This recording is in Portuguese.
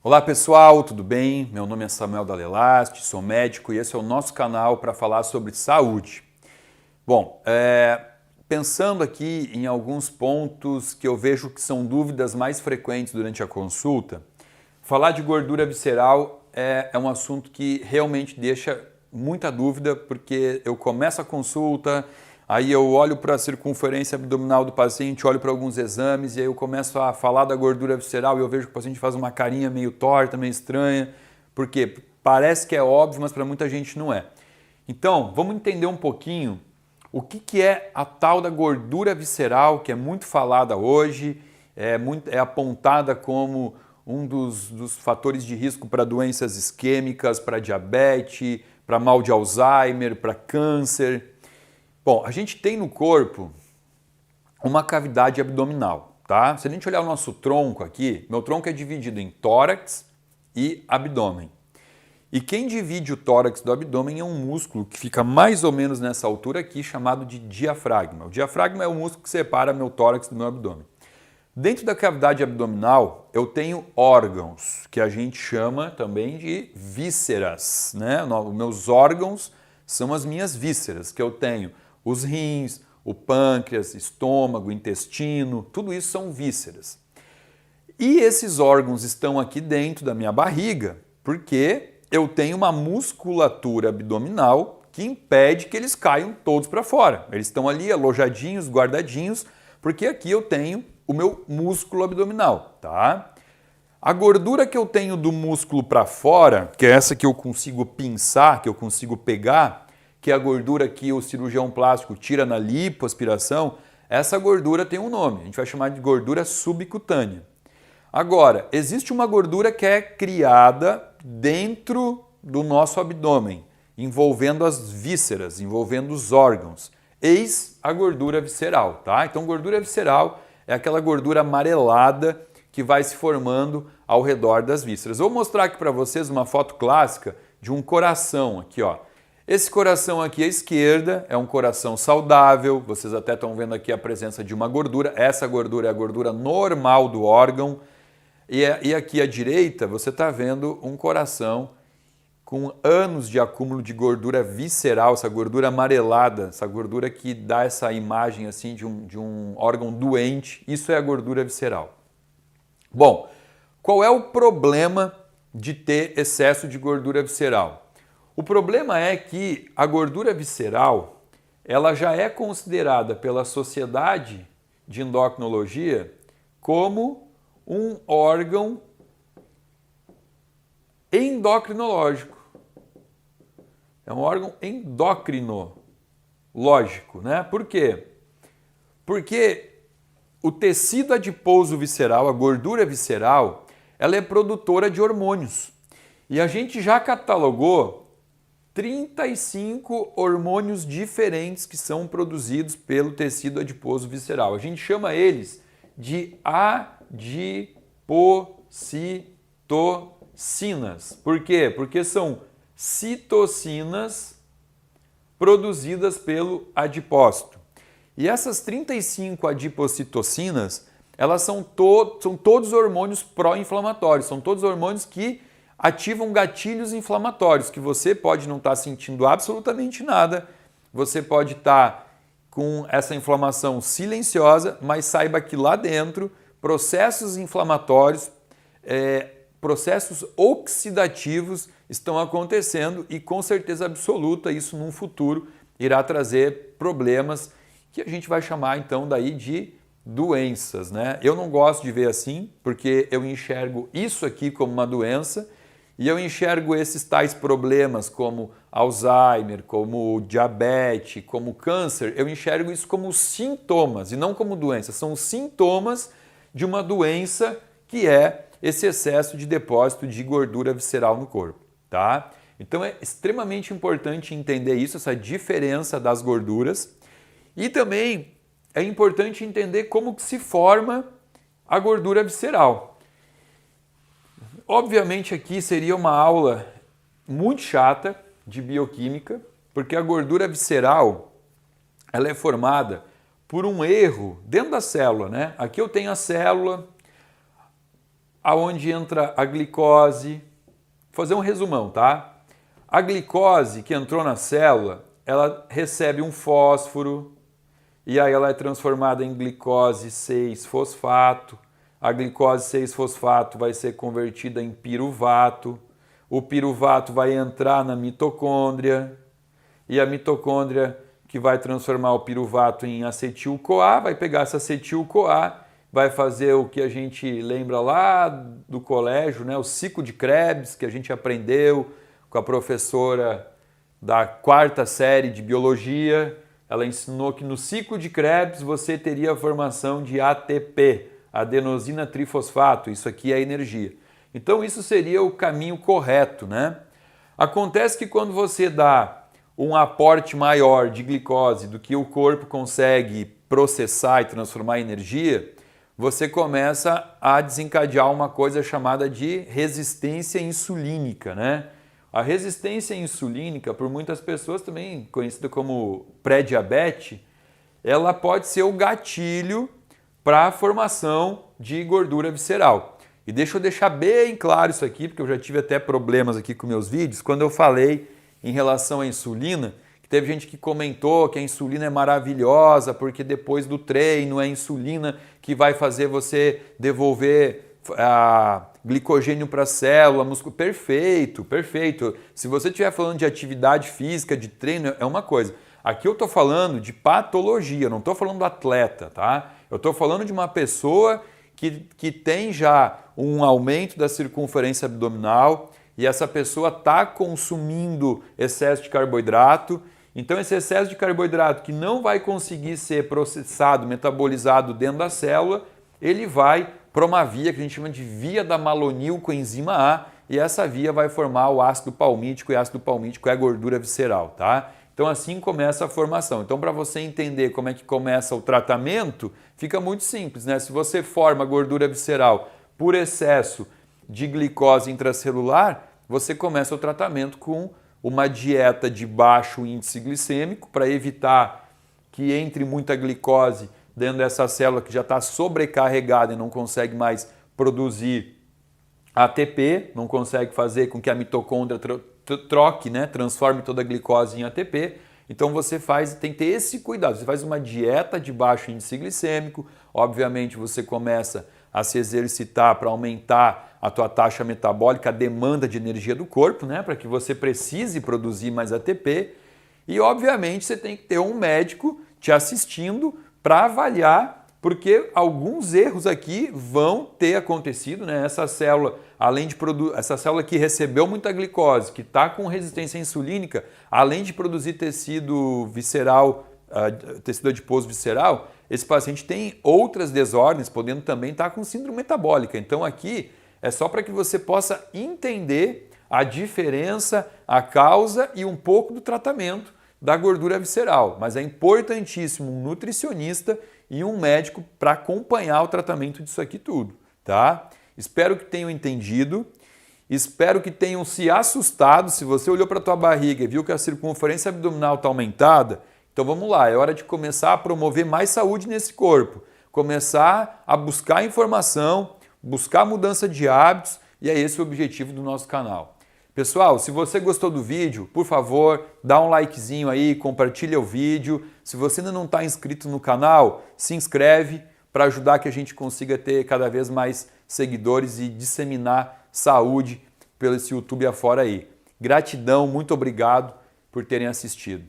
Olá pessoal, tudo bem? Meu nome é Samuel Dalelast, sou médico e esse é o nosso canal para falar sobre saúde. Bom, pensando aqui em alguns pontos que eu vejo que são dúvidas mais frequentes durante a consulta, falar de gordura visceral é um assunto que realmente deixa muita dúvida, porque eu começo a consulta, aí eu olho para a circunferência abdominal do paciente, olho para alguns exames e aí eu começo a falar da gordura visceral e eu vejo que o paciente faz uma carinha meio torta, meio estranha, porque parece que é óbvio, mas para muita gente não é. Então, vamos entender um pouquinho o que é a tal da gordura visceral, que é muito falada hoje, é apontada como um dos fatores de risco para doenças isquêmicas, para diabetes, para mal de Alzheimer, para câncer. Bom, a gente tem no corpo uma cavidade abdominal, tá? Se a gente olhar o nosso tronco aqui, meu tronco é dividido em tórax e abdômen. E quem divide o tórax do abdômen é um músculo que fica mais ou menos nessa altura aqui, chamado de diafragma. O diafragma é o músculo que separa meu tórax do meu abdômen. Dentro da cavidade abdominal, eu tenho órgãos, que a gente chama também de vísceras, né? Os meus órgãos são as minhas vísceras, que eu tenho os rins, o pâncreas, estômago, intestino, tudo isso são vísceras. E esses órgãos estão aqui dentro da minha barriga, porque eu tenho uma musculatura abdominal que impede que eles caiam todos para fora. Eles estão ali alojadinhos, guardadinhos, porque aqui eu tenho o meu músculo abdominal, tá? A gordura que eu tenho do músculo para fora, que é essa que eu consigo pinçar, que eu consigo pegar, que é a gordura que o cirurgião plástico tira na lipoaspiração, essa gordura tem um nome, a gente vai chamar de gordura subcutânea. Agora, existe uma gordura que é criada dentro do nosso abdômen, envolvendo as vísceras, envolvendo os órgãos. Eis a gordura visceral, tá? Então, gordura visceral é aquela gordura amarelada que vai se formando ao redor das vísceras. Vou mostrar aqui para vocês uma foto clássica de um coração aqui, ó. Esse coração aqui à esquerda é um coração saudável, vocês até estão vendo aqui a presença de uma gordura, essa gordura é a gordura normal do órgão, e aqui à direita você está vendo um coração com anos de acúmulo de gordura visceral, essa gordura amarelada, essa gordura que dá essa imagem assim de um órgão doente, isso é a gordura visceral. Bom, qual é o problema de ter excesso de gordura visceral? O problema é que a gordura visceral, ela já é considerada pela Sociedade de Endocrinologia como um órgão endocrinológico. É um órgão endocrinológico, né? Por quê? Porque o tecido adiposo visceral, a gordura visceral, ela é produtora de hormônios. E a gente já catalogou 35 hormônios diferentes que são produzidos pelo tecido adiposo visceral. A gente chama eles de adipocitocinas. Por quê? Porque são citocinas produzidas pelo adipócito. E essas 35 adipocitocinas, elas são todos hormônios pró-inflamatórios, são todos hormônios que ativam gatilhos inflamatórios, que você pode não estar sentindo absolutamente nada, você pode estar com essa inflamação silenciosa, mas saiba que lá dentro processos inflamatórios, processos oxidativos estão acontecendo e com certeza absoluta isso num futuro irá trazer problemas que a gente vai chamar então daí de doenças, né? Eu não gosto de ver assim, porque eu enxergo isso aqui como uma doença e eu enxergo esses tais problemas como Alzheimer, como diabetes, como câncer, eu enxergo isso como sintomas e não como doença. São sintomas de uma doença que é esse excesso de depósito de gordura visceral no corpo, tá? Então é extremamente importante entender isso, essa diferença das gorduras e também é importante entender como que se forma a gordura visceral. Obviamente aqui seria uma aula muito chata de bioquímica, porque a gordura visceral ela é formada por um erro dentro da célula, né? Aqui eu tenho a célula, aonde entra a glicose. Vou fazer um resumão, tá? A glicose que entrou na célula, ela recebe um fósforo e aí ela é transformada em glicose 6-fosfato. A glicose 6-fosfato vai ser convertida em piruvato. O piruvato vai entrar na mitocôndria e a mitocôndria que vai transformar o piruvato em acetil-CoA, vai pegar essa acetil-CoA, vai fazer o que a gente lembra lá do colégio, né? O ciclo de Krebs, que a gente aprendeu com a professora da 4ª série de biologia. Ela ensinou que no ciclo de Krebs você teria a formação de ATP, adenosina trifosfato, isso aqui é energia. Então isso seria o caminho correto, né? Acontece que quando você dá um aporte maior de glicose do que o corpo consegue processar e transformar em energia, você começa a desencadear uma coisa chamada de resistência insulínica, né? A resistência insulínica, por muitas pessoas também conhecida como pré-diabetes, ela pode ser o gatilho para a formação de gordura visceral. E deixa eu deixar bem claro isso aqui, porque eu já tive até problemas aqui com meus vídeos, quando eu falei em relação à insulina, que teve gente que comentou que a insulina é maravilhosa, porque depois do treino é a insulina que vai fazer você devolver glicogênio para a célula, músculo. Perfeito, perfeito. Se você estiver falando de atividade física, de treino, é uma coisa. Aqui eu estou falando de patologia, não estou falando do atleta, tá? Eu estou falando de uma pessoa que tem já um aumento da circunferência abdominal e essa pessoa está consumindo excesso de carboidrato. Então esse excesso de carboidrato que não vai conseguir ser processado, metabolizado dentro da célula, ele vai para uma via que a gente chama de via da malonil-coenzima A, e essa via vai formar o ácido palmítico, e ácido palmítico é a gordura visceral, tá? Então assim começa a formação. Então para você entender como é que começa o tratamento, fica muito simples, né? Se você forma gordura visceral por excesso de glicose intracelular, você começa o tratamento com uma dieta de baixo índice glicêmico para evitar que entre muita glicose dentro dessa célula que já está sobrecarregada e não consegue mais produzir ATP, não consegue fazer com que a mitocôndria troque, né, transforme toda a glicose em ATP. Então você tem que ter esse cuidado. Você faz uma dieta de baixo índice glicêmico, obviamente você começa a se exercitar para aumentar a tua taxa metabólica, a demanda de energia do corpo, né, para que você precise produzir mais ATP. E obviamente você tem que ter um médico te assistindo para avaliar, porque alguns erros aqui vão ter acontecido, né? Essa célula, além de essa célula que recebeu muita glicose, que está com resistência insulínica, além de produzir tecido visceral, tecido adiposo visceral, esse paciente tem outras desordens, podendo também estar com síndrome metabólica. Então aqui é só para que você possa entender a diferença, a causa e um pouco do tratamento da gordura visceral. Mas é importantíssimo um nutricionista e um médico para acompanhar o tratamento disso aqui tudo, tá? Espero que tenham entendido, espero que tenham se assustado. Se você olhou para a tua barriga e viu que a circunferência abdominal está aumentada, então vamos lá, é hora de começar a promover mais saúde nesse corpo, começar a buscar informação, buscar mudança de hábitos, e é esse o objetivo do nosso canal. Pessoal, se você gostou do vídeo, por favor, dá um likezinho aí, compartilha o vídeo. Se você ainda não está inscrito no canal, se inscreve para ajudar que a gente consiga ter cada vez mais seguidores e disseminar saúde pelo esse YouTube afora aí. Gratidão, muito obrigado por terem assistido.